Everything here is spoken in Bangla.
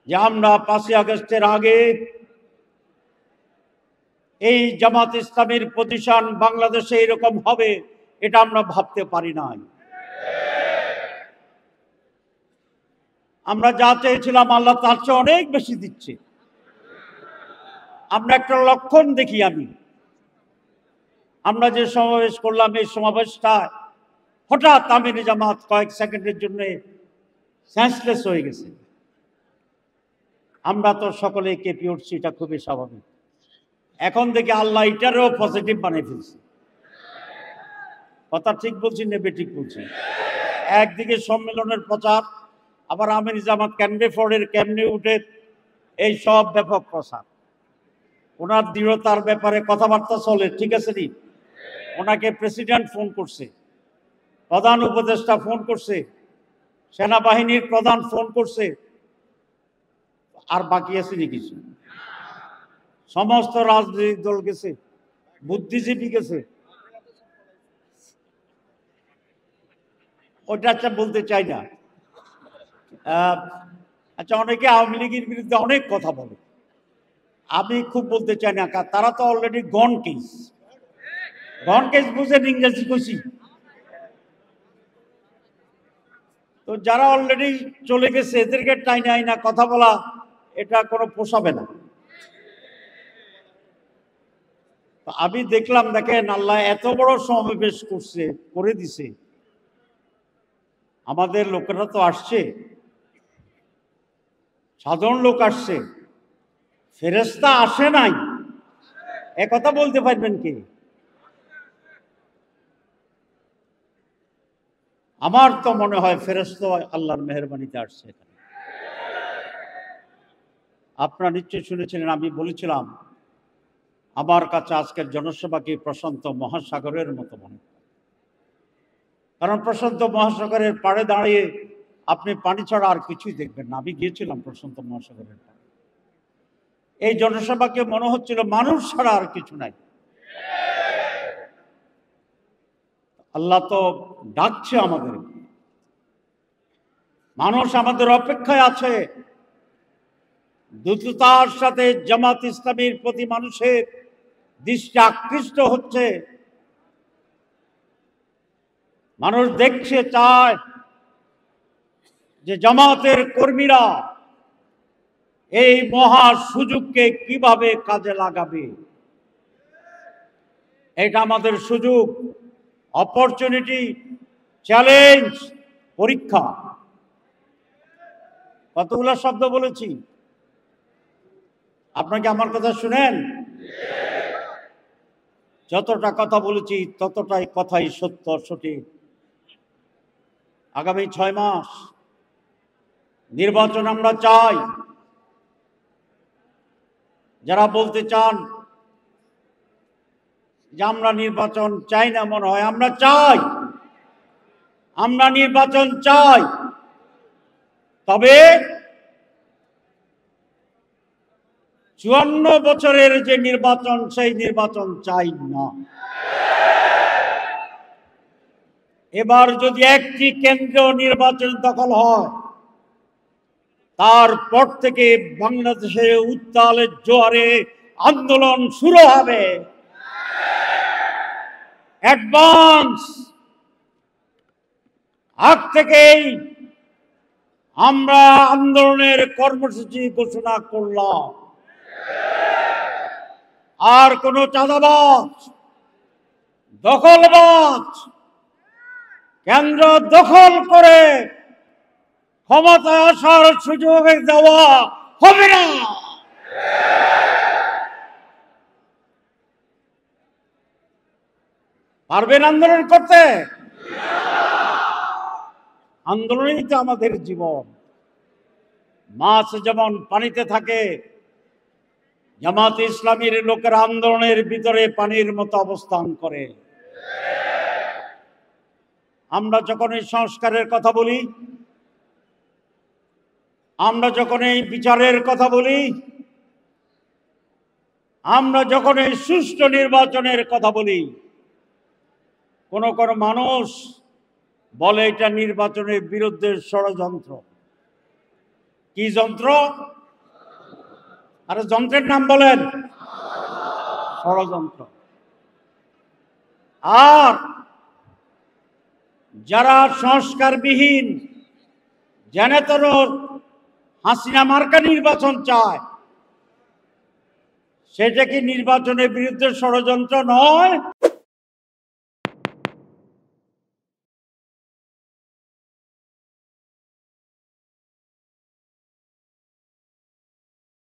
যে আমরা 5ই আগস্টের আগে এই জামাত ইসলামীর পজিশন বাংলাদেশে এরকম হবে এটা আমরা ভাবতে পারি নাই। আমরা যা চেয়েছিলাম আল্লাহ তার চেয়ে অনেক বেশি দিচ্ছে। আমরা একটা লক্ষণ দেখি। আমরা যে সমাবেশ করলাম এই সমাবেশটা হঠাৎ আমির জামাত কয়েক সেকেন্ডের জন্য সেন্সলেস হয়ে গেছে। আমরা তো সকলে কেঁপে উঠছি, এটা খুবই স্বাভাবিক। এখন দেখি আল্লাহ এটারও পজিটিভ বানিয়ে ফেলছে। কথা ঠিক বলছি না বেঠিক বলছি? একদিকে সম্মেলনের প্রচার, আবার আমির জামাত কেমনে ফোর্ডের কেমনে উঠে এই সব ব্যাপক প্রচার। ওনার দৃঢ়তার ব্যাপারে কথাবার্তা চলে, ঠিক আছে নি? ওনাকে প্রেসিডেন্ট ফোন করছে, প্রধান উপদেষ্টা ফোন করছে, সেনাবাহিনীর প্রধান ফোন করছে, আর বাকি আছে নি কিছু? সমস্ত রাজনৈতিক দল গেছে, বুদ্ধিজীবী গেছে। ওটা আচ্ছা বলতে চাই না। আচ্ছা, অনেকে আওয়ামী লীগের বিরুদ্ধে অনেক কথা বলে, আমি খুব বলতে চাই না, তারা তো অলরেডি গন কেস। গন কেস বুঝেন ইংরেজি কইছি? তো যারা অলরেডি চলে গেছে এদেরকে টাইনা আইনা কথা বলা এটা কোনো পোষাবে না। আমি দেখলাম, দেখেন আল্লাহ এত বড় সমাবেশ করে দিছে। আমাদের লোকেরা তো আসছে, সাধারণ লোক আসছে, ফেরেশতা আসে নাই। কথা বলতে পারবেন কি? আমার তো মনে হয় ফেরেশতা আল্লাহর মেহেরবানিতে আসছে। আপনারা নিশ্চয়ই শুনেছিলেন, আমি বলেছিলাম আমার কাছে আজকের জনসভাকে প্রশান্ত মহাসাগরের মতো মনে হয়। কারণ প্রশান্ত মহাসাগরের পাড়ে দাঁড়িয়ে আপনি পানি ছাড়া আর কিছুই দেখবেন না। আমি গিয়েছিলাম প্রশান্ত মহাসাগরের পাড়ে, এই জনসভাকে মনে হচ্ছিল মানুষ ছাড়া আর কিছু নাই। আল্লাহ তো ডাকছে আমাদের, মানুষ আমাদের অপেক্ষায় আছে। দ্রুততার সাথে জামাত ইসলামীর প্রতি মানুষের দৃষ্টি আকৃষ্ট হচ্ছে। মানুষ দেখছে, চায় যে জামাতের কর্মীরা এই মহা সুযোগকে কিভাবে কাজে লাগাবে। এটা আমাদের সুযোগ, অপরচুনিটি, চ্যালেঞ্জ, পরীক্ষা। কতগুলো শব্দ বলেছি, আপনাকে আমার কথা শুনেন? যতটা কথা বলেছি ততটাই কথাই সত্য, সঠিক। আগামী 6 মাস নির্বাচন আমরা চাই। যারা বলতে চান যে আমরা নির্বাচন চাই না, মনে হয় আমরা চাই, আমরা নির্বাচন চাই। তবে 54 বছরের যে নির্বাচন, সেই নির্বাচন চাই না। এবার যদি একটি কেন্দ্রীয় নির্বাচন দখল হয়, তারপর থেকে বাংলাদেশে উত্তালের জোয়ারে আন্দোলন শুরু হবে। অ্যাডভান্স আগ থেকেই আমরা আন্দোলনের কর্মসূচি ঘোষণা করলাম। আর কোন চাঁদাবাজ, দখলবাজ কেন্দ্র দখল করে ক্ষমতায় আসার সুযোগ দেওয়া হবে না। পারবেন আন্দোলন করতে? আন্দোলনই তো আমাদের জীবন। মাছ যেমন পানিতে থাকে, জামাত ইসলামীর লোকেরা আন্দোলনের ভিতরে পানির মতো অবস্থান করে। আমরা যখন এই সংস্কারের কথা বলি, আমরা যখন এই বিচারের কথা বলি, আমরা যখন এই সুষ্ঠু নির্বাচনের কথা বলি, কোন কোন মানুষ বলে এটা নির্বাচনের বিরুদ্ধে ষড়যন্ত্র। কি যন্ত্র? আরে যন্ত্রের নাম বলেন। ষড়যন্ত্র। আর যারা সংস্কারবিহীন জেনেতর হাসিনা মার্কা নির্বাচন চায়, সেটা কি নির্বাচনের বিরুদ্ধে ষড়যন্ত্র নয়?